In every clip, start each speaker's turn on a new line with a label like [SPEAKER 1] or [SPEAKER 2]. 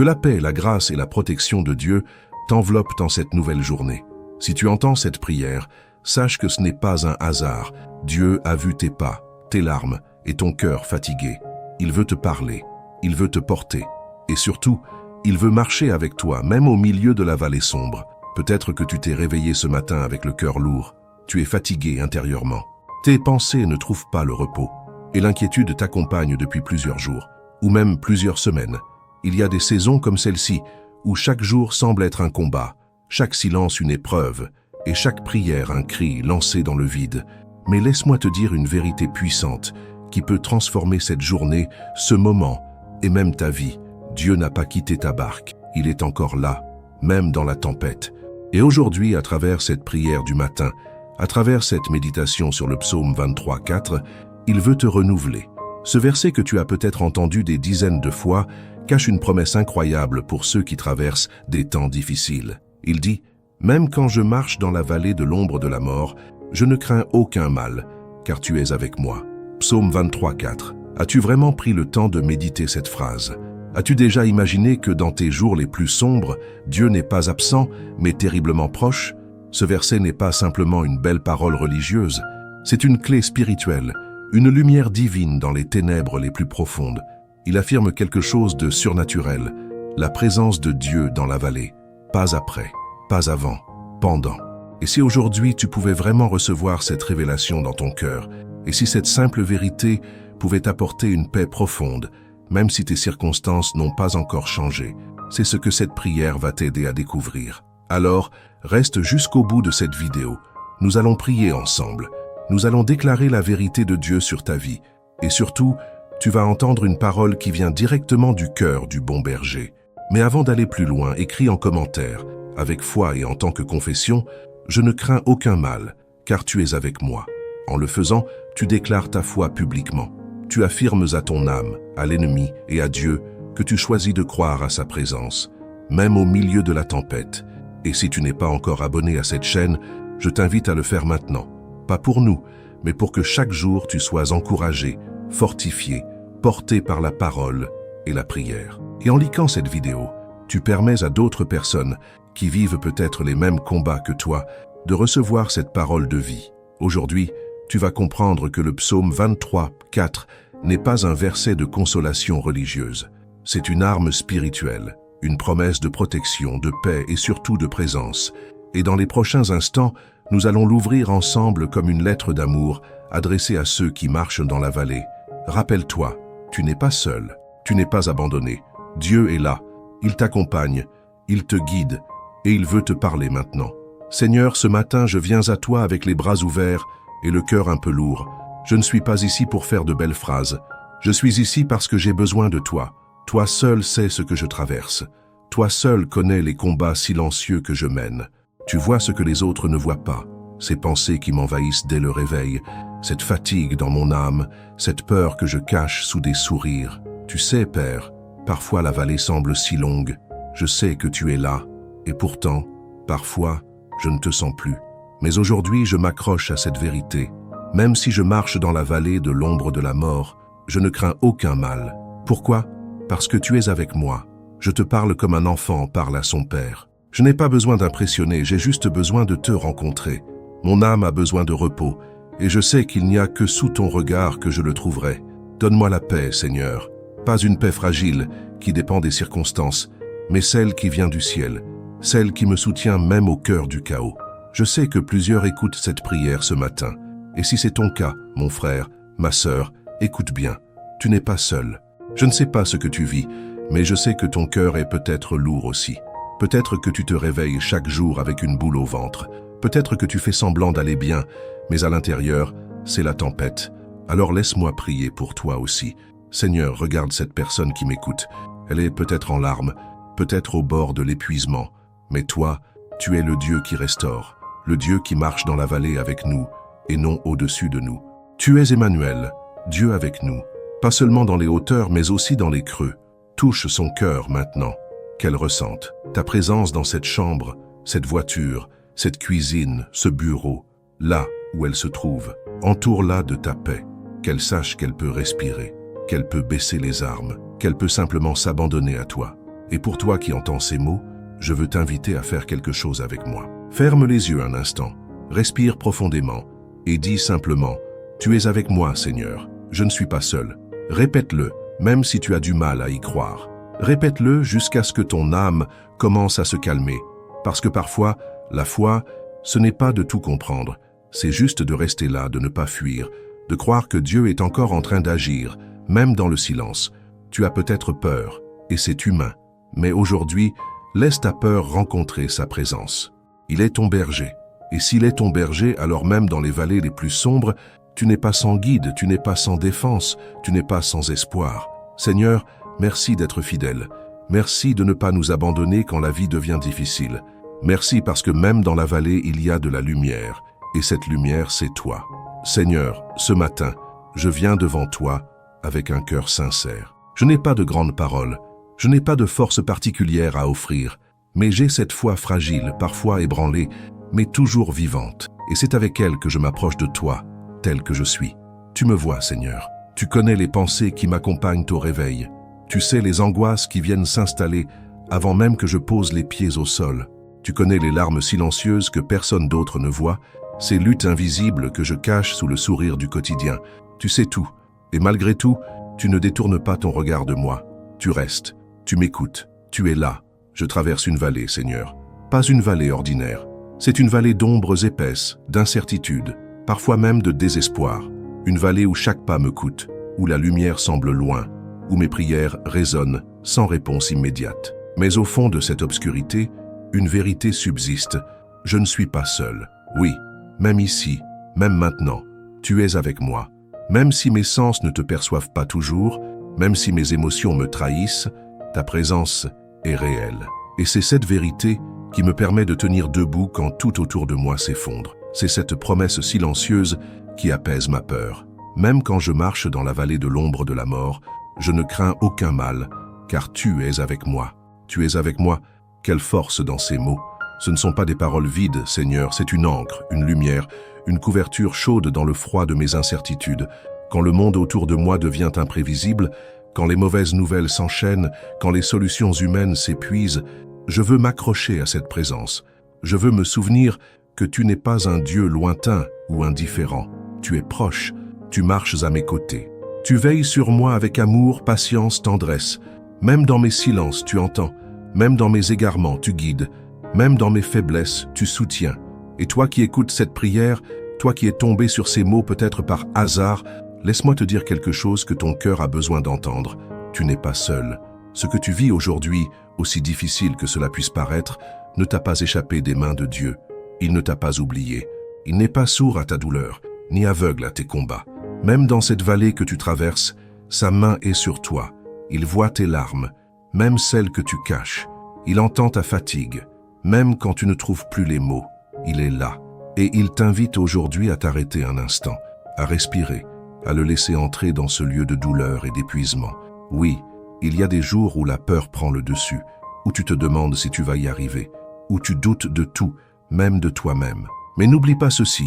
[SPEAKER 1] Que la paix, la grâce et la protection de Dieu t'enveloppent dans cette nouvelle journée. Si tu entends cette prière, sache que ce n'est pas un hasard. Dieu a vu tes pas, tes larmes et ton cœur fatigué. Il veut te parler, il veut te porter. Et surtout, il veut marcher avec toi, même au milieu de la vallée sombre. Peut-être que tu t'es réveillé ce matin avec le cœur lourd. Tu es fatigué intérieurement. Tes pensées ne trouvent pas le repos. Et l'inquiétude t'accompagne depuis plusieurs jours, ou même plusieurs semaines. Il y a des saisons comme celle-ci, où chaque jour semble être un combat, chaque silence une épreuve, et chaque prière un cri lancé dans le vide. Mais laisse-moi te dire une vérité puissante qui peut transformer cette journée, ce moment, et même ta vie. Dieu n'a pas quitté ta barque, il est encore là, même dans la tempête. Et aujourd'hui, à travers cette prière du matin, à travers cette méditation sur le psaume 23:4, il veut te renouveler. Ce verset que tu as peut-être entendu des dizaines de fois cache une promesse incroyable pour ceux qui traversent des temps difficiles. Il dit « Même quand je marche dans la vallée de l'ombre de la mort, je ne crains aucun mal, car tu es avec moi. » Psaume 23:4. As-tu vraiment pris le temps de méditer cette phrase? As-tu déjà imaginé que dans tes jours les plus sombres, Dieu n'est pas absent, mais terriblement proche? Ce verset n'est pas simplement une belle parole religieuse, c'est une clé spirituelle, une lumière divine dans les ténèbres les plus profondes. Il affirme quelque chose de surnaturel, la présence de Dieu dans la vallée, pas après, pas avant, pendant. Et si aujourd'hui tu pouvais vraiment recevoir cette révélation dans ton cœur, et si cette simple vérité pouvait t'apporter une paix profonde, même si tes circonstances n'ont pas encore changé, c'est ce que cette prière va t'aider à découvrir. Alors, reste jusqu'au bout de cette vidéo. Nous allons prier ensemble. Nous allons déclarer la vérité de Dieu sur ta vie. Et surtout, tu vas entendre une parole qui vient directement du cœur du bon berger. Mais avant d'aller plus loin, écris en commentaire, avec foi et en tant que confession, « Je ne crains aucun mal, car tu es avec moi. » En le faisant, tu déclares ta foi publiquement. Tu affirmes à ton âme, à l'ennemi et à Dieu que tu choisis de croire à sa présence, même au milieu de la tempête. Et si tu n'es pas encore abonné à cette chaîne, je t'invite à le faire maintenant. Pas pour nous, mais pour que chaque jour tu sois encouragé, fortifié, porté par la parole et la prière. Et en likant cette vidéo, tu permets à d'autres personnes qui vivent peut-être les mêmes combats que toi de recevoir cette parole de vie. Aujourd'hui, tu vas comprendre que le psaume 23:4 n'est pas un verset de consolation religieuse. C'est une arme spirituelle, une promesse de protection, de paix et surtout de présence. Et dans les prochains instants, nous allons l'ouvrir ensemble comme une lettre d'amour adressée à ceux qui marchent dans la vallée. Rappelle-toi, tu n'es pas seul, tu n'es pas abandonné. Dieu est là, il t'accompagne, il te guide et il veut te parler maintenant. Seigneur, ce matin, je viens à toi avec les bras ouverts et le cœur un peu lourd. Je ne suis pas ici pour faire de belles phrases. Je suis ici parce que j'ai besoin de toi. Toi seul sais ce que je traverse. Toi seul connais les combats silencieux que je mène. Tu vois ce que les autres ne voient pas. Ces pensées qui m'envahissent dès le réveil, cette fatigue dans mon âme, cette peur que je cache sous des sourires. Tu sais, Père, parfois la vallée semble si longue. Je sais que tu es là. Et pourtant, parfois, je ne te sens plus. Mais aujourd'hui, je m'accroche à cette vérité. Même si je marche dans la vallée de l'ombre de la mort, je ne crains aucun mal. Pourquoi? Parce que tu es avec moi. Je te parle comme un enfant parle à son père. Je n'ai pas besoin d'impressionner, j'ai juste besoin de te rencontrer. Mon âme a besoin de repos, et je sais qu'il n'y a que sous ton regard que je le trouverai. Donne-moi la paix, Seigneur. Pas une paix fragile, qui dépend des circonstances, mais celle qui vient du ciel, celle qui me soutient même au cœur du chaos. Je sais que plusieurs écoutent cette prière ce matin. Et si c'est ton cas, mon frère, ma sœur, écoute bien. Tu n'es pas seul. Je ne sais pas ce que tu vis, mais je sais que ton cœur est peut-être lourd aussi. Peut-être que tu te réveilles chaque jour avec une boule au ventre. Peut-être que tu fais semblant d'aller bien, mais à l'intérieur, c'est la tempête. Alors laisse-moi prier pour toi aussi. Seigneur, regarde cette personne qui m'écoute. Elle est peut-être en larmes, peut-être au bord de l'épuisement. Mais toi, tu es le Dieu qui restaure, le Dieu qui marche dans la vallée avec nous et non au-dessus de nous. Tu es Emmanuel, Dieu avec nous, pas seulement dans les hauteurs mais aussi dans les creux. Touche son cœur maintenant, qu'elle ressente ta présence dans cette chambre, cette voiture, cette cuisine, ce bureau, là où elle se trouve. Entoure-la de ta paix, qu'elle sache qu'elle peut respirer, qu'elle peut baisser les armes, qu'elle peut simplement s'abandonner à toi. Et pour toi qui entends ces mots, je veux t'inviter à faire quelque chose avec moi. Ferme les yeux un instant, respire profondément et dis simplement « Tu es avec moi, Seigneur, je ne suis pas seul ». Répète-le, même si tu as du mal à y croire. Répète-le jusqu'à ce que ton âme commence à se calmer. Parce que parfois, la foi, ce n'est pas de tout comprendre, c'est juste de rester là, de ne pas fuir, de croire que Dieu est encore en train d'agir, même dans le silence. Tu as peut-être peur, et c'est humain, mais aujourd'hui, laisse ta peur rencontrer sa présence. Il est ton berger, et s'il est ton berger, alors même dans les vallées les plus sombres, tu n'es pas sans guide, tu n'es pas sans défense, tu n'es pas sans espoir. Seigneur, merci d'être fidèle. Merci de ne pas nous abandonner quand la vie devient difficile. Merci parce que même dans la vallée, il y a de la lumière, et cette lumière, c'est toi. Seigneur, ce matin, je viens devant toi avec un cœur sincère. Je n'ai pas de grandes paroles, je n'ai pas de force particulière à offrir, mais j'ai cette foi fragile, parfois ébranlée, mais toujours vivante. Et c'est avec elle que je m'approche de toi, tel que je suis. Tu me vois, Seigneur. Tu connais les pensées qui m'accompagnent au réveil. Tu sais les angoisses qui viennent s'installer avant même que je pose les pieds au sol. Tu connais les larmes silencieuses que personne d'autre ne voit, ces luttes invisibles que je cache sous le sourire du quotidien. Tu sais tout, et malgré tout, tu ne détournes pas ton regard de moi. Tu restes, tu m'écoutes, tu es là. Je traverse une vallée, Seigneur. Pas une vallée ordinaire. C'est une vallée d'ombres épaisses, d'incertitudes, parfois même de désespoir. Une vallée où chaque pas me coûte, où la lumière semble loin, où mes prières résonnent sans réponse immédiate. Mais au fond de cette obscurité, une vérité subsiste. Je ne suis pas seul. Oui, même ici, même maintenant, tu es avec moi. Même si mes sens ne te perçoivent pas toujours, même si mes émotions me trahissent, ta présence est réelle. Et c'est cette vérité qui me permet de tenir debout quand tout autour de moi s'effondre. C'est cette promesse silencieuse qui apaise ma peur. Même quand je marche dans la vallée de l'ombre de la mort, je ne crains aucun mal, car tu es avec moi. Tu es avec moi. Quelle force dans ces mots. Ce ne sont pas des paroles vides, Seigneur, c'est une encre, une lumière, une couverture chaude dans le froid de mes incertitudes. Quand le monde autour de moi devient imprévisible, quand les mauvaises nouvelles s'enchaînent, quand les solutions humaines s'épuisent, je veux m'accrocher à cette présence. Je veux me souvenir que tu n'es pas un Dieu lointain ou indifférent. Tu es proche, tu marches à mes côtés. Tu veilles sur moi avec amour, patience, tendresse. Même dans mes silences, tu entends. Même dans mes égarements, tu guides. Même dans mes faiblesses, tu soutiens. Et toi qui écoutes cette prière, toi qui es tombé sur ces mots peut-être par hasard, laisse-moi te dire quelque chose que ton cœur a besoin d'entendre. Tu n'es pas seul. Ce que tu vis aujourd'hui, aussi difficile que cela puisse paraître, ne t'a pas échappé des mains de Dieu. Il ne t'a pas oublié. Il n'est pas sourd à ta douleur, ni aveugle à tes combats. Même dans cette vallée que tu traverses, sa main est sur toi. Il voit tes larmes, même celles que tu caches. Il entend ta fatigue, même quand tu ne trouves plus les mots. Il est là. Et il t'invite aujourd'hui à t'arrêter un instant, à respirer, à le laisser entrer dans ce lieu de douleur et d'épuisement. Oui, il y a des jours où la peur prend le dessus, où tu te demandes si tu vas y arriver, où tu doutes de tout, même de toi-même. Mais n'oublie pas ceci,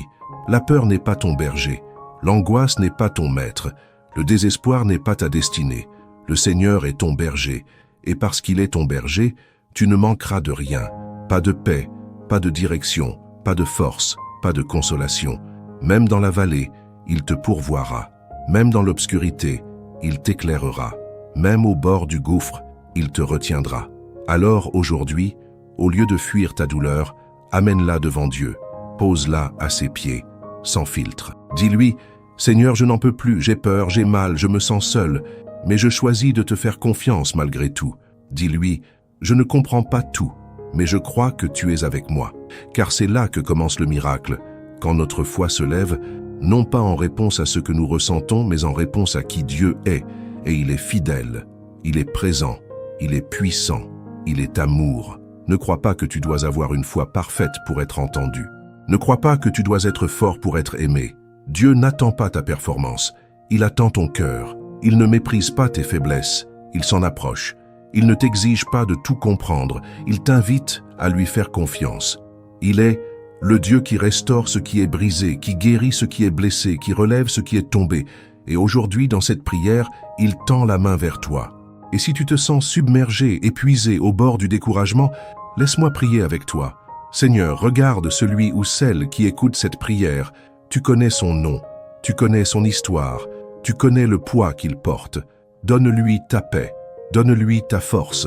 [SPEAKER 1] la peur n'est pas ton berger, l'angoisse n'est pas ton maître, le désespoir n'est pas ta destinée. Le Seigneur est ton berger, et parce qu'il est ton berger, tu ne manqueras de rien. Pas de paix, pas de direction, pas de force, pas de consolation. Même dans la vallée, il te pourvoira. Même dans l'obscurité, il t'éclairera. Même au bord du gouffre, il te retiendra. Alors aujourd'hui, au lieu de fuir ta douleur, amène-la devant Dieu. Pose-la à ses pieds, sans filtre. Dis-lui, « Seigneur, je n'en peux plus, j'ai peur, j'ai mal, je me sens seul, mais je choisis de te faire confiance malgré tout. » Dis-lui, « Je ne comprends pas tout, mais je crois que tu es avec moi. » Car c'est là que commence le miracle, quand notre foi se lève, non pas en réponse à ce que nous ressentons, mais en réponse à qui Dieu est. Et il est fidèle, il est présent, il est puissant, il est amour. Ne crois pas que tu dois avoir une foi parfaite pour être entendu. Ne crois pas que tu dois être fort pour être aimé. Dieu n'attend pas ta performance, il attend ton cœur. Il ne méprise pas tes faiblesses, il s'en approche. Il ne t'exige pas de tout comprendre, il t'invite à lui faire confiance. Il est le Dieu qui restaure ce qui est brisé, qui guérit ce qui est blessé, qui relève ce qui est tombé. Et aujourd'hui, dans cette prière, il tend la main vers toi. Et si tu te sens submergé, épuisé, au bord du découragement, laisse-moi prier avec toi. Seigneur, regarde celui ou celle qui écoute cette prière. Tu connais son nom, tu connais son histoire, tu connais le poids qu'il porte. Donne-lui ta paix, donne-lui ta force.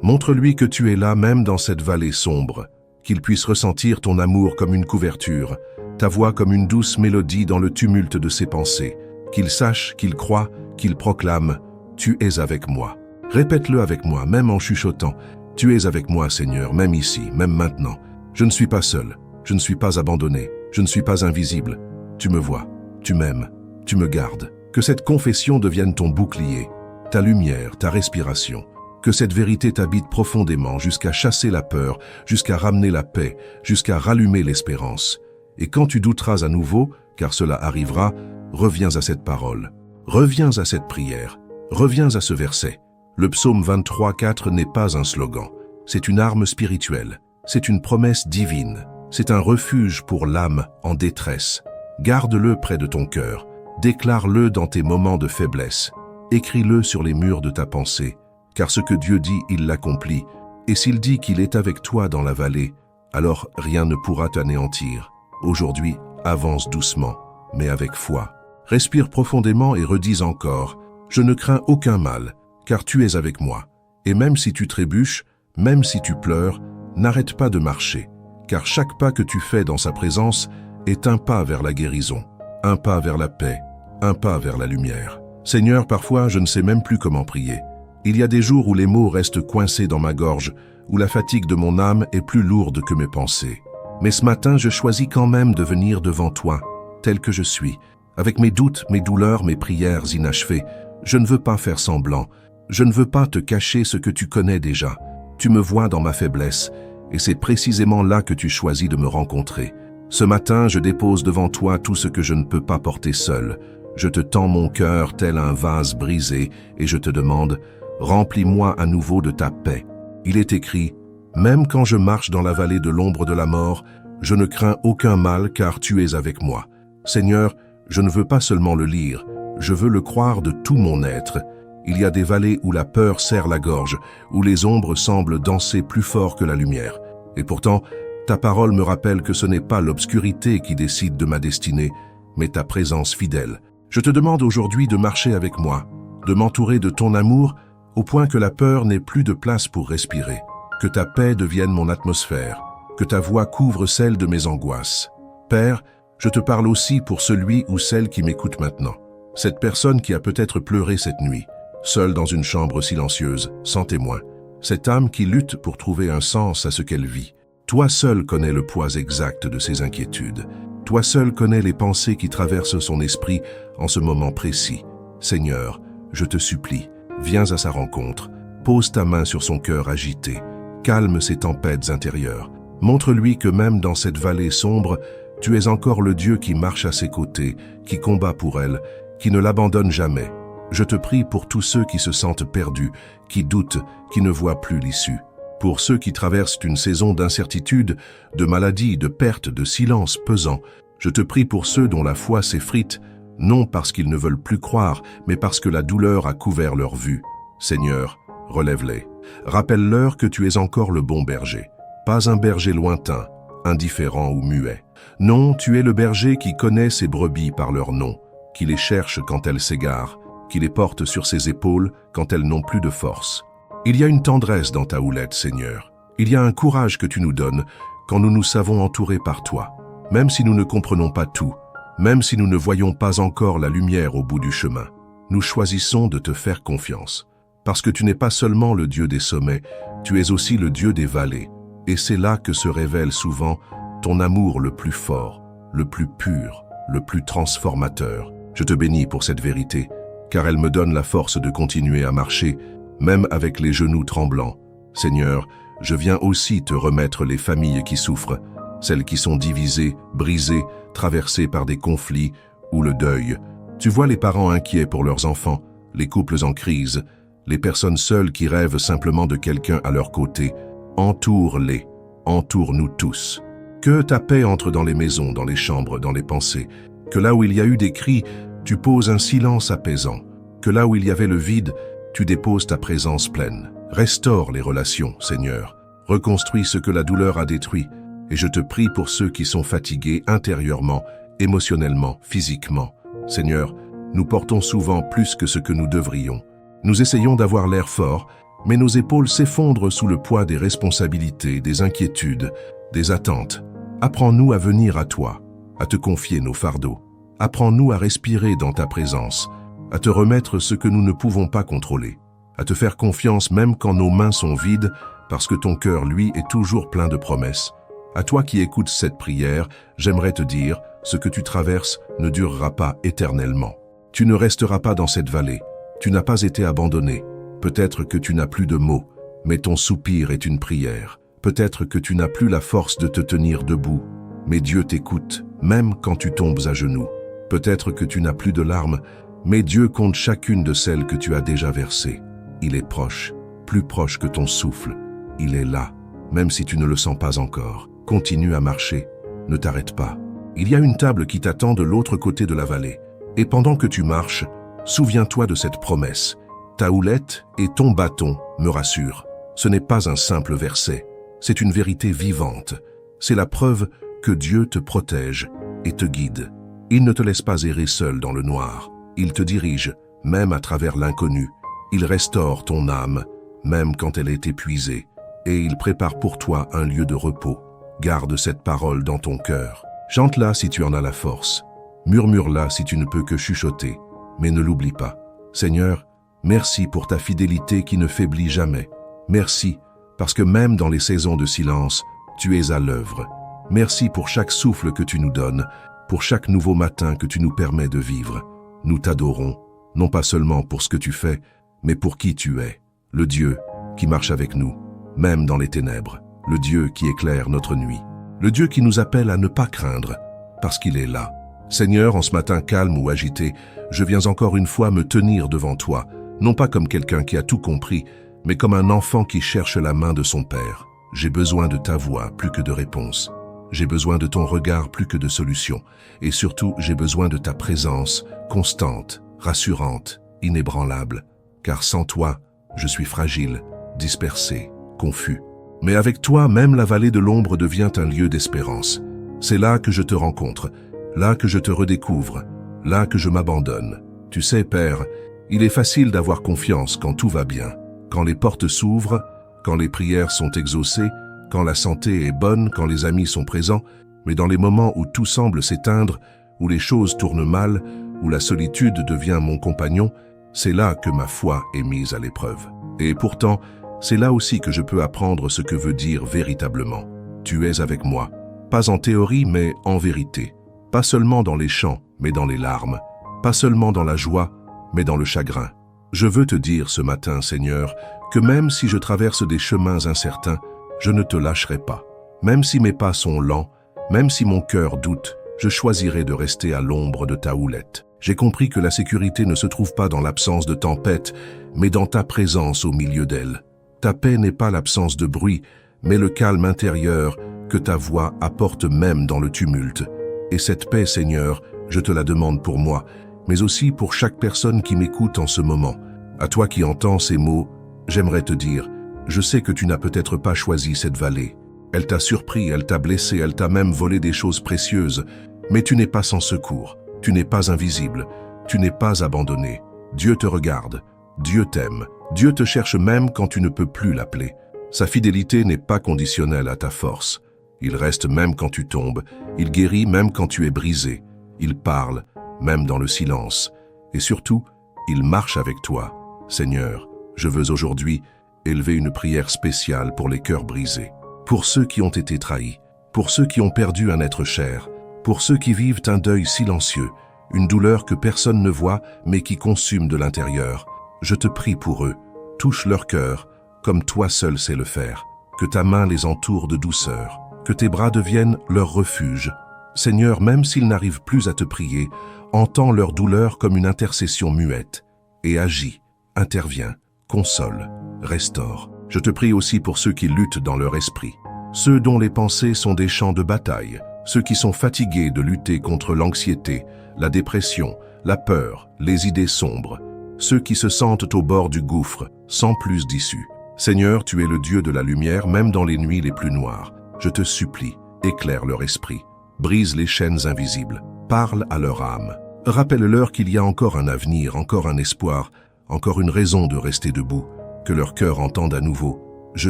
[SPEAKER 1] Montre-lui que tu es là même dans cette vallée sombre, qu'il puisse ressentir ton amour comme une couverture, ta voix comme une douce mélodie dans le tumulte de ses pensées, qu'il sache, qu'il croie, qu'il proclame « Tu es avec moi ». Répète-le avec moi, même en chuchotant « Tu es avec moi, Seigneur, même ici, même maintenant. Je ne suis pas seul, je ne suis pas abandonné, je ne suis pas invisible. Tu me vois, tu m'aimes, tu me gardes. » Que cette confession devienne ton bouclier, ta lumière, ta respiration. Que cette vérité t'habite profondément jusqu'à chasser la peur, jusqu'à ramener la paix, jusqu'à rallumer l'espérance. Et quand tu douteras à nouveau, car cela arrivera, reviens à cette parole, reviens à cette prière, reviens à ce verset. Le psaume 23:4 n'est pas un slogan, c'est une arme spirituelle, c'est une promesse divine, c'est un refuge pour l'âme en détresse. Garde-le près de ton cœur, déclare-le dans tes moments de faiblesse, écris-le sur les murs de ta pensée, car ce que Dieu dit, il l'accomplit, et s'il dit qu'il est avec toi dans la vallée, alors rien ne pourra t'anéantir. Aujourd'hui, avance doucement, mais avec foi. Respire profondément et redis encore, « Je ne crains aucun mal, car tu es avec moi. » Et même si tu trébuches, même si tu pleures, n'arrête pas de marcher, car chaque pas que tu fais dans sa présence est un pas vers la guérison, un pas vers la paix, un pas vers la lumière. Seigneur, parfois je ne sais même plus comment prier. Il y a des jours où les mots restent coincés dans ma gorge, où la fatigue de mon âme est plus lourde que mes pensées. Mais ce matin, je choisis quand même de venir devant toi, tel que je suis, avec mes doutes, mes douleurs, mes prières inachevées. Je ne veux pas faire semblant, je ne veux pas te cacher ce que tu connais déjà. Tu me vois dans ma faiblesse, et c'est précisément là que tu choisis de me rencontrer. Ce matin, je dépose devant toi tout ce que je ne peux pas porter seul. Je te tends mon cœur tel un vase brisé, et je te demande, remplis-moi à nouveau de ta paix. Il est écrit, « Même quand je marche dans la vallée de l'ombre de la mort, je ne crains aucun mal car tu es avec moi. » Seigneur, je ne veux pas seulement le lire, je veux le croire de tout mon être. Il y a des vallées où la peur serre la gorge, où les ombres semblent danser plus fort que la lumière. Et pourtant, ta parole me rappelle que ce n'est pas l'obscurité qui décide de ma destinée, mais ta présence fidèle. Je te demande aujourd'hui de marcher avec moi, de m'entourer de ton amour, au point que la peur n'ait plus de place pour respirer, que ta paix devienne mon atmosphère, que ta voix couvre celle de mes angoisses. Père, je te parle aussi pour celui ou celle qui m'écoute maintenant. Cette personne qui a peut-être pleuré cette nuit, seule dans une chambre silencieuse, sans témoin. Cette âme qui lutte pour trouver un sens à ce qu'elle vit. Toi seul connais le poids exact de ses inquiétudes. Toi seul connais les pensées qui traversent son esprit en ce moment précis. Seigneur, je te supplie, viens à sa rencontre, pose ta main sur son cœur agité, calme ses tempêtes intérieures. Montre-lui que même dans cette vallée sombre, tu es encore le Dieu qui marche à ses côtés, qui combat pour elle, qui ne l'abandonne jamais. Je te prie pour tous ceux qui se sentent perdus, qui doutent, qui ne voient plus l'issue. Pour ceux qui traversent une saison d'incertitude, de maladie, de perte, de silence pesant, je te prie pour ceux dont la foi s'effrite, non parce qu'ils ne veulent plus croire, mais parce que la douleur a couvert leur vue. Seigneur, relève-les. Rappelle-leur que tu es encore le bon berger, pas un berger lointain, indifférent ou muet. Non, tu es le berger qui connaît ses brebis par leur nom, qui les cherche quand elles s'égarent, qui les porte sur ses épaules quand elles n'ont plus de force. Il y a une tendresse dans ta houlette, Seigneur. Il y a un courage que tu nous donnes quand nous nous savons entourés par toi. Même si nous ne comprenons pas tout, même si nous ne voyons pas encore la lumière au bout du chemin, nous choisissons de te faire confiance. Parce que tu n'es pas seulement le Dieu des sommets, tu es aussi le Dieu des vallées. Et c'est là que se révèle souvent ton amour le plus fort, le plus pur, le plus transformateur. Je te bénis pour cette vérité, car elle me donne la force de continuer à marcher, même avec les genoux tremblants. Seigneur, je viens aussi te remettre les familles qui souffrent, celles qui sont divisées, brisées, traversées par des conflits ou le deuil. Tu vois les parents inquiets pour leurs enfants, les couples en crise, les personnes seules qui rêvent simplement de quelqu'un à leur côté. Entoure-les, entoure-nous tous. Que ta paix entre dans les maisons, dans les chambres, dans les pensées. Que là où il y a eu des cris, tu poses un silence apaisant. Que là où il y avait le vide, tu déposes ta présence pleine. Restaure les relations, Seigneur. Reconstruis ce que la douleur a détruit. Et je te prie pour ceux qui sont fatigués intérieurement, émotionnellement, physiquement. Seigneur, nous portons souvent plus que ce que nous devrions. Nous essayons d'avoir l'air fort, mais nos épaules s'effondrent sous le poids des responsabilités, des inquiétudes, des attentes. Apprends-nous à venir à toi, à te confier nos fardeaux. Apprends-nous à respirer dans ta présence, à te remettre ce que nous ne pouvons pas contrôler, à te faire confiance même quand nos mains sont vides, parce que ton cœur, lui, est toujours plein de promesses. À toi qui écoutes cette prière, j'aimerais te dire, ce que tu traverses ne durera pas éternellement. Tu ne resteras pas dans cette vallée. Tu n'as pas été abandonné. Peut-être que tu n'as plus de mots, mais ton soupir est une prière. Peut-être que tu n'as plus la force de te tenir debout, mais Dieu t'écoute, même quand tu tombes à genoux. Peut-être que tu n'as plus de larmes, mais Dieu compte chacune de celles que tu as déjà versées. Il est proche, plus proche que ton souffle. Il est là, même si tu ne le sens pas encore. Continue à marcher, ne t'arrête pas. Il y a une table qui t'attend de l'autre côté de la vallée. Et pendant que tu marches, souviens-toi de cette promesse. Ta houlette et ton bâton me rassurent. Ce n'est pas un simple verset, c'est une vérité vivante. C'est la preuve que Dieu te protège et te guide. Il ne te laisse pas errer seul dans le noir. Il te dirige, même à travers l'inconnu. Il restaure ton âme, même quand elle est épuisée. Et il prépare pour toi un lieu de repos. Garde cette parole dans ton cœur. Chante-la si tu en as la force. Murmure-la si tu ne peux que chuchoter. Mais ne l'oublie pas. Seigneur, merci pour ta fidélité qui ne faiblit jamais. Merci, parce que même dans les saisons de silence, tu es à l'œuvre. Merci pour chaque souffle que tu nous donnes, pour chaque nouveau matin que tu nous permets de vivre. Nous t'adorons, non pas seulement pour ce que tu fais, mais pour qui tu es, le Dieu qui marche avec nous, même dans les ténèbres, le Dieu qui éclaire notre nuit, le Dieu qui nous appelle à ne pas craindre, parce qu'il est là. Seigneur, en ce matin calme ou agité, je viens encore une fois me tenir devant toi, non pas comme quelqu'un qui a tout compris, mais comme un enfant qui cherche la main de son Père. J'ai besoin de ta voix plus que de réponses. J'ai besoin de ton regard plus que de solutions. Et surtout, j'ai besoin de ta présence, constante, rassurante, inébranlable. Car sans toi, je suis fragile, dispersé, confus. Mais avec toi, même la vallée de l'ombre devient un lieu d'espérance. C'est là que je te rencontre, là que je te redécouvre, là que je m'abandonne. Tu sais, Père, il est facile d'avoir confiance quand tout va bien, quand les portes s'ouvrent, quand les prières sont exaucées, quand la santé est bonne, quand les amis sont présents, mais dans les moments où tout semble s'éteindre, où les choses tournent mal, où la solitude devient mon compagnon, c'est là que ma foi est mise à l'épreuve. Et pourtant, c'est là aussi que je peux apprendre ce que veut dire véritablement. Tu es avec moi, pas en théorie, mais en vérité. Pas seulement dans les chants, mais dans les larmes. Pas seulement dans la joie, mais dans le chagrin. Je veux te dire ce matin, Seigneur, que même si je traverse des chemins incertains, je ne te lâcherai pas. Même si mes pas sont lents, même si mon cœur doute, je choisirai de rester à l'ombre de ta houlette. J'ai compris que la sécurité ne se trouve pas dans l'absence de tempête, mais dans ta présence au milieu d'elle. Ta paix n'est pas l'absence de bruit, mais le calme intérieur que ta voix apporte même dans le tumulte. Et cette paix, Seigneur, je te la demande pour moi, mais aussi pour chaque personne qui m'écoute en ce moment. À toi qui entends ces mots, j'aimerais te dire, je sais que tu n'as peut-être pas choisi cette vallée. Elle t'a surpris, elle t'a blessé, elle t'a même volé des choses précieuses, mais tu n'es pas sans secours, tu n'es pas invisible, tu n'es pas abandonné. Dieu te regarde, Dieu t'aime, Dieu te cherche même quand tu ne peux plus l'appeler. Sa fidélité n'est pas conditionnelle à ta force. Il reste même quand tu tombes, il guérit même quand tu es brisé, il parle même dans le silence. Et surtout, il marche avec toi. Seigneur, je veux aujourd'hui élever une prière spéciale pour les cœurs brisés, pour ceux qui ont été trahis, pour ceux qui ont perdu un être cher, pour ceux qui vivent un deuil silencieux, une douleur que personne ne voit mais qui consume de l'intérieur. Je te prie pour eux, touche leur cœur, comme toi seul sais le faire, que ta main les entoure de douceur, que tes bras deviennent leur refuge. Seigneur, même s'ils n'arrivent plus à te prier, entends leur douleur comme une intercession muette, et agis, interviens, console, restaure. Je te prie aussi pour ceux qui luttent dans leur esprit, ceux dont les pensées sont des champs de bataille, ceux qui sont fatigués de lutter contre l'anxiété, la dépression, la peur, les idées sombres. ceux qui se sentent au bord du gouffre, sans plus d'issue. Seigneur, tu es le Dieu de la lumière, même dans les nuits les plus noires. Je te supplie, éclaire leur esprit, brise les chaînes invisibles, parle à leur âme. Rappelle-leur qu'il y a encore un avenir, encore un espoir, encore une raison de rester debout, que leur cœur entende à nouveau « Je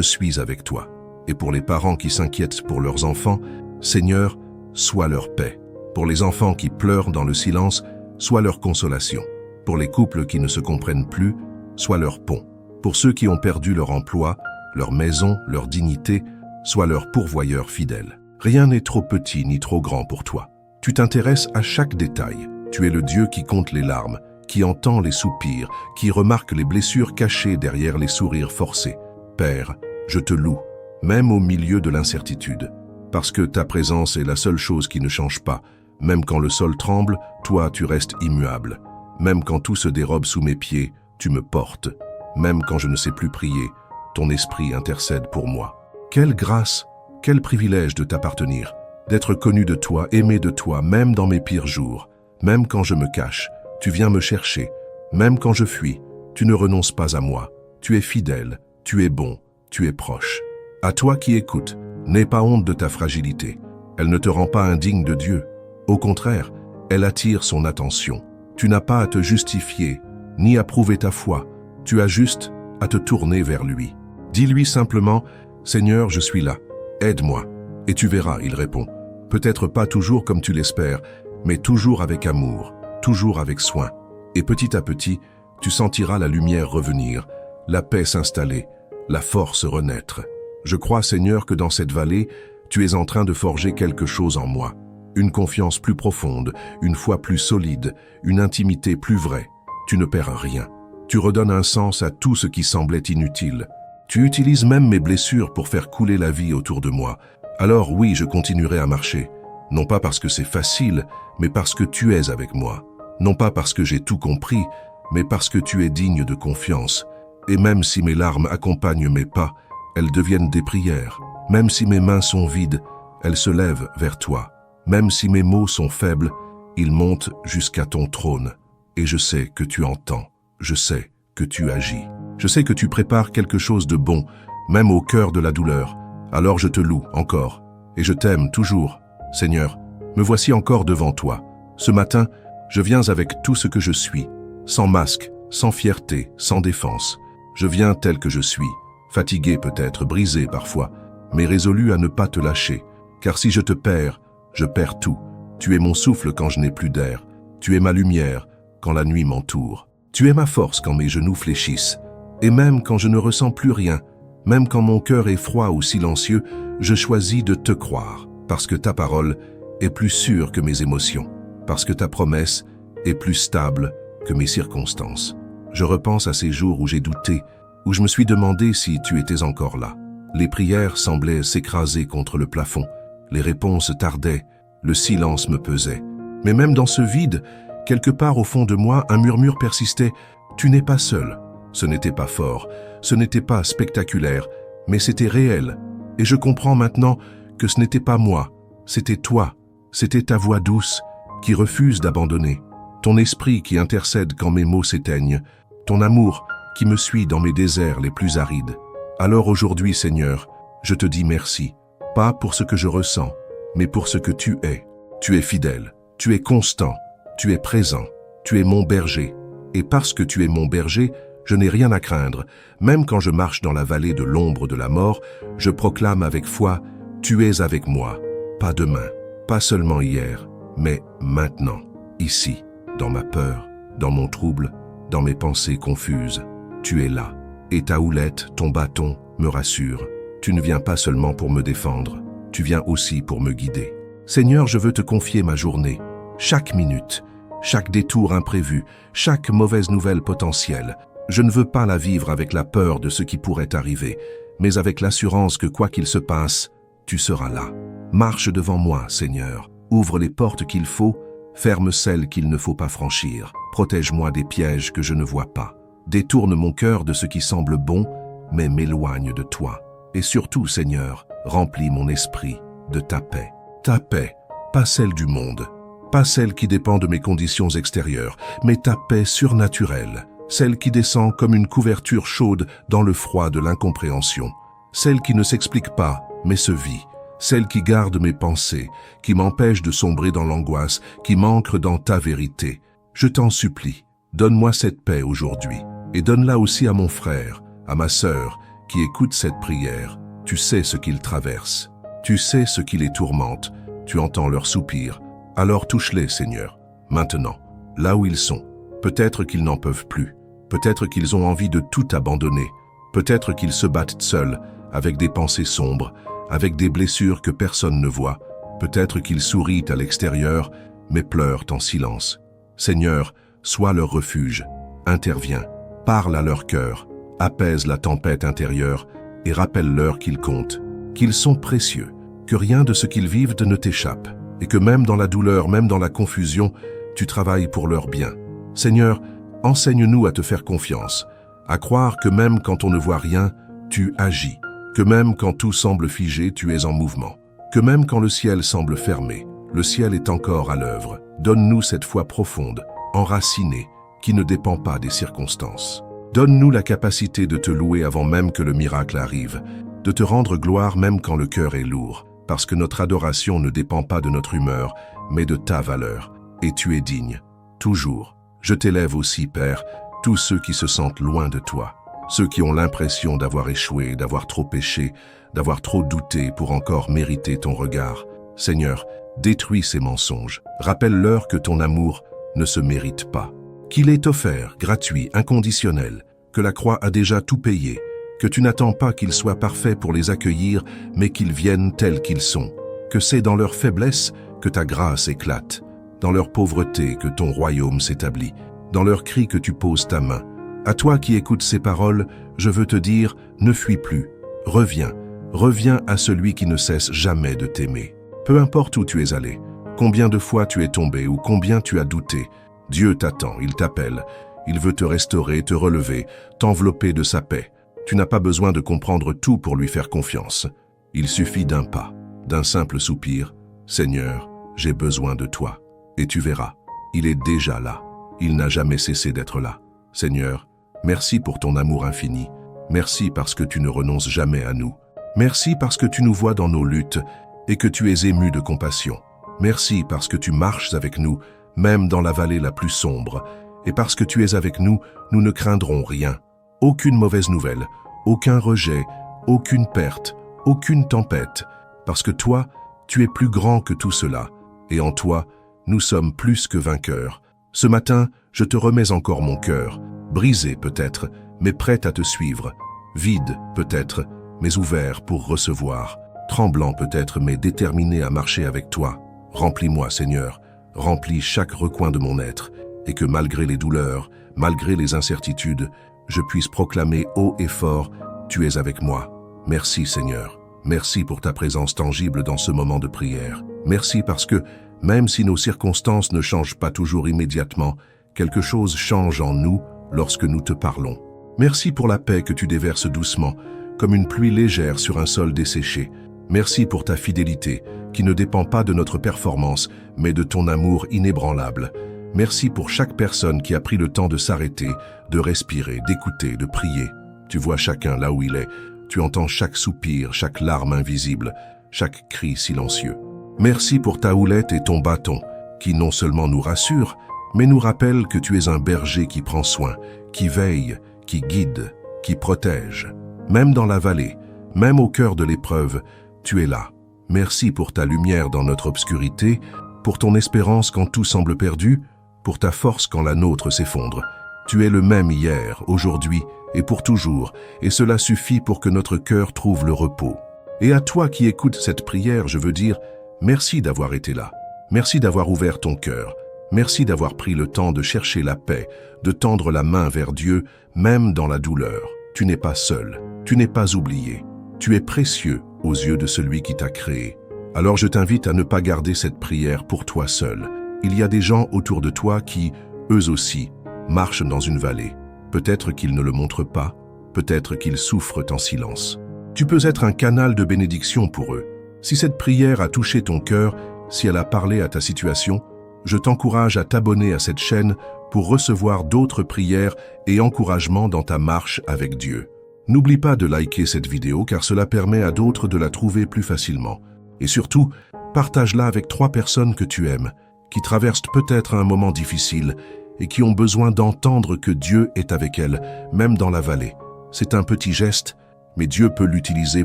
[SPEAKER 1] suis avec toi ». Et pour les parents qui s'inquiètent pour leurs enfants, Seigneur, sois leur paix. Pour les enfants qui pleurent dans le silence, sois leur consolation. Pour les couples qui ne se comprennent plus, sois leur pont. Pour ceux qui ont perdu leur emploi, leur maison, leur dignité, sois leur pourvoyeur fidèle. Rien n'est trop petit ni trop grand pour toi. Tu t'intéresses à chaque détail. Tu es le Dieu qui compte les larmes, qui entend les soupirs, qui remarque les blessures cachées derrière les sourires forcés. Père, je te loue, même au milieu de l'incertitude, parce que ta présence est la seule chose qui ne change pas. Même quand le sol tremble, toi tu restes immuable. Même quand tout se dérobe sous mes pieds, tu me portes. Même quand je ne sais plus prier, ton esprit intercède pour moi. Quelle grâce, quel privilège de t'appartenir, d'être connu de toi, aimé de toi, même dans mes pires jours. Même quand je me cache, tu viens me chercher. Même quand je fuis, tu ne renonces pas à moi. Tu es fidèle, tu es bon, tu es proche. À toi qui écoutes, n'aie pas honte de ta fragilité. Elle ne te rend pas indigne de Dieu. Au contraire, elle attire son attention. Tu n'as pas à te justifier, ni à prouver ta foi. Tu as juste à te tourner vers lui. Dis-lui simplement « Seigneur, je suis là, aide-moi ». Et tu verras, il répond. Peut-être pas toujours comme tu l'espères, mais toujours avec amour, toujours avec soin. Et petit à petit, tu sentiras la lumière revenir, la paix s'installer, la force renaître. Je crois, Seigneur, que dans cette vallée, tu es en train de forger quelque chose en moi. Une confiance plus profonde, une foi plus solide, une intimité plus vraie. Tu ne perds rien. Tu redonnes un sens à tout ce qui semblait inutile. Tu utilises même mes blessures pour faire couler la vie autour de moi. Alors oui, je continuerai à marcher. Non pas parce que c'est facile, mais parce que tu es avec moi. Non pas parce que j'ai tout compris, mais parce que tu es digne de confiance. Et même si mes larmes accompagnent mes pas, elles deviennent des prières. Même si mes mains sont vides, elles se lèvent vers toi. Même si mes mots sont faibles, ils montent jusqu'à ton trône. Et je sais que tu entends. Je sais que tu agis. Je sais que tu prépares quelque chose de bon, même au cœur de la douleur. Alors je te loue encore. Et je t'aime toujours. Seigneur, me voici encore devant toi. Ce matin, je viens avec tout ce que je suis, sans masque, sans fierté, sans défense. Je viens tel que je suis, fatigué peut-être, brisé parfois, mais résolu à ne pas te lâcher. Car si je te perds, je perds tout. Tu es mon souffle quand je n'ai plus d'air. Tu es ma lumière quand la nuit m'entoure. Tu es ma force quand mes genoux fléchissent. Et même quand je ne ressens plus rien, même quand mon cœur est froid ou silencieux, je choisis de te croire, parce que ta parole est plus sûre que mes émotions, parce que ta promesse est plus stable que mes circonstances. Je repense à ces jours où j'ai douté, où je me suis demandé si tu étais encore là. Les prières semblaient s'écraser contre le plafond, les réponses tardaient, le silence me pesait. Mais même dans ce vide, quelque part au fond de moi, un murmure persistait « Tu n'es pas seul ». Ce n'était pas fort, ce n'était pas spectaculaire, mais c'était réel. Et je comprends maintenant que ce n'était pas moi, c'était toi, c'était ta voix douce qui refuse d'abandonner, ton esprit qui intercède quand mes mots s'éteignent, ton amour qui me suit dans mes déserts les plus arides. Alors aujourd'hui, Seigneur, je te dis merci, pas pour ce que je ressens, mais pour ce que tu es. Tu es fidèle, tu es constant, tu es présent, tu es mon berger. Et parce que tu es mon berger, je n'ai rien à craindre. Même quand je marche dans la vallée de l'ombre de la mort, je proclame avec foi, tu es avec moi. Pas demain, pas seulement hier, mais maintenant, ici, dans ma peur, dans mon trouble, dans mes pensées confuses. Tu es là. Et ta houlette, ton bâton, me rassure. Tu ne viens pas seulement pour me défendre, tu viens aussi pour me guider. Seigneur, je veux te confier ma journée, chaque minute, chaque détour imprévu, chaque mauvaise nouvelle potentielle. Je ne veux pas la vivre avec la peur de ce qui pourrait arriver, mais avec l'assurance que quoi qu'il se passe, tu seras là. Marche devant moi, Seigneur. Ouvre les portes qu'il faut, ferme celles qu'il ne faut pas franchir. Protège-moi des pièges que je ne vois pas. Détourne mon cœur de ce qui semble bon, mais m'éloigne de toi. Et surtout, Seigneur, remplis mon esprit de ta paix. Ta paix, pas celle du monde, pas celle qui dépend de mes conditions extérieures, mais ta paix surnaturelle. celle qui descend comme une couverture chaude dans le froid de l'incompréhension, celle qui ne s'explique pas, mais se vit, celle qui garde mes pensées, qui m'empêche de sombrer dans l'angoisse, qui m'ancre dans ta vérité. Je t'en supplie, donne-moi cette paix aujourd'hui, et donne-la aussi à mon frère, à ma sœur, qui écoute cette prière. Tu sais ce qu'ils traversent, tu sais ce qui les tourmente, tu entends leurs soupirs. Alors touche-les, Seigneur, maintenant, là où ils sont. Peut-être qu'ils n'en peuvent plus, peut-être qu'ils ont envie de tout abandonner, peut-être qu'ils se battent seuls, avec des pensées sombres, avec des blessures que personne ne voit, peut-être qu'ils sourient à l'extérieur, mais pleurent en silence. Seigneur, sois leur refuge, interviens, parle à leur cœur, apaise la tempête intérieure et rappelle-leur qu'ils comptent, qu'ils sont précieux, que rien de ce qu'ils vivent ne t'échappe, et que même dans la douleur, même dans la confusion, tu travailles pour leur bien. Seigneur, enseigne-nous à te faire confiance, à croire que même quand on ne voit rien, tu agis, que même quand tout semble figé, tu es en mouvement, que même quand le ciel semble fermé, le ciel est encore à l'œuvre. Donne-nous cette foi profonde, enracinée, qui ne dépend pas des circonstances. Donne-nous la capacité de te louer avant même que le miracle arrive, de te rendre gloire même quand le cœur est lourd, parce que notre adoration ne dépend pas de notre humeur, mais de ta valeur, et tu es digne, toujours. Je t'élève aussi, Père, tous ceux qui se sentent loin de toi, ceux qui ont l'impression d'avoir échoué, d'avoir trop péché, d'avoir trop douté pour encore mériter ton regard. Seigneur, détruis ces mensonges, rappelle-leur que ton amour ne se mérite pas, qu'il est offert, gratuit, inconditionnel, que la croix a déjà tout payé, que tu n'attends pas qu'ils soient parfaits pour les accueillir, mais qu'ils viennent tels qu'ils sont, que c'est dans leur faiblesse que ta grâce éclate, dans leur pauvreté que ton royaume s'établit, dans leur cri que tu poses ta main. À toi qui écoutes ces paroles, je veux te dire, ne fuis plus, reviens, reviens à celui qui ne cesse jamais de t'aimer. Peu importe où tu es allé, combien de fois tu es tombé ou combien tu as douté, Dieu t'attend, il t'appelle, il veut te restaurer, te relever, t'envelopper de sa paix. Tu n'as pas besoin de comprendre tout pour lui faire confiance. Il suffit d'un pas, d'un simple soupir. Seigneur, j'ai besoin de toi. Et tu verras, il est déjà là. Il n'a jamais cessé d'être là. Seigneur, merci pour ton amour infini. Merci parce que tu ne renonces jamais à nous. Merci parce que tu nous vois dans nos luttes et que tu es ému de compassion. Merci parce que tu marches avec nous, même dans la vallée la plus sombre. Et parce que tu es avec nous, nous ne craindrons rien. Aucune mauvaise nouvelle, aucun rejet, aucune perte, aucune tempête. Parce que toi, tu es plus grand que tout cela. Et en toi, nous sommes plus que vainqueurs. Ce matin, je te remets encore mon cœur, brisé peut-être, mais prêt à te suivre, vide peut-être, mais ouvert pour recevoir, tremblant peut-être, mais déterminé à marcher avec toi. Remplis-moi, Seigneur, remplis chaque recoin de mon être, et que malgré les douleurs, malgré les incertitudes, je puisse proclamer haut et fort, tu es avec moi. Merci, Seigneur. Merci pour ta présence tangible dans ce moment de prière. Merci parce que, même si nos circonstances ne changent pas toujours immédiatement, quelque chose change en nous lorsque nous te parlons. Merci pour la paix que tu déverses doucement, comme une pluie légère sur un sol desséché. Merci pour ta fidélité, qui ne dépend pas de notre performance, mais de ton amour inébranlable. Merci pour chaque personne qui a pris le temps de s'arrêter, de respirer, d'écouter, de prier. Tu vois chacun là où il est. Tu entends chaque soupir, chaque larme invisible, chaque cri silencieux. Merci pour ta houlette et ton bâton, qui non seulement nous rassurent, mais nous rappellent que tu es un berger qui prend soin, qui veille, qui guide, qui protège. Même dans la vallée, même au cœur de l'épreuve, tu es là. Merci pour ta lumière dans notre obscurité, pour ton espérance quand tout semble perdu, pour ta force quand la nôtre s'effondre. Tu es le même hier, aujourd'hui et pour toujours, et cela suffit pour que notre cœur trouve le repos. Et à toi qui écoutes cette prière, je veux dire, merci d'avoir été là. Merci d'avoir ouvert ton cœur. Merci d'avoir pris le temps de chercher la paix, de tendre la main vers Dieu, même dans la douleur. Tu n'es pas seul, tu n'es pas oublié. Tu es précieux aux yeux de celui qui t'a créé. Alors je t'invite à ne pas garder cette prière pour toi seul. Il y a des gens autour de toi qui, eux aussi, marchent dans une vallée. Peut-être qu'ils ne le montrent pas, peut-être qu'ils souffrent en silence. Tu peux être un canal de bénédiction pour eux. Si cette prière a touché ton cœur, si elle a parlé à ta situation, je t'encourage à t'abonner à cette chaîne pour recevoir d'autres prières et encouragements dans ta marche avec Dieu. N'oublie pas de liker cette vidéo car cela permet à d'autres de la trouver plus facilement. Et surtout, partage-la avec 3 personnes que tu aimes, qui traversent peut-être un moment difficile et qui ont besoin d'entendre que Dieu est avec elles, même dans la vallée. C'est un petit geste, mais Dieu peut l'utiliser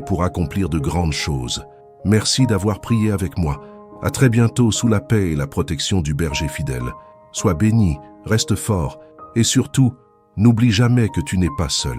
[SPEAKER 1] pour accomplir de grandes choses. Merci d'avoir prié avec moi. À très bientôt sous la paix et la protection du berger fidèle. Sois béni, reste fort et surtout, n'oublie jamais que tu n'es pas seul.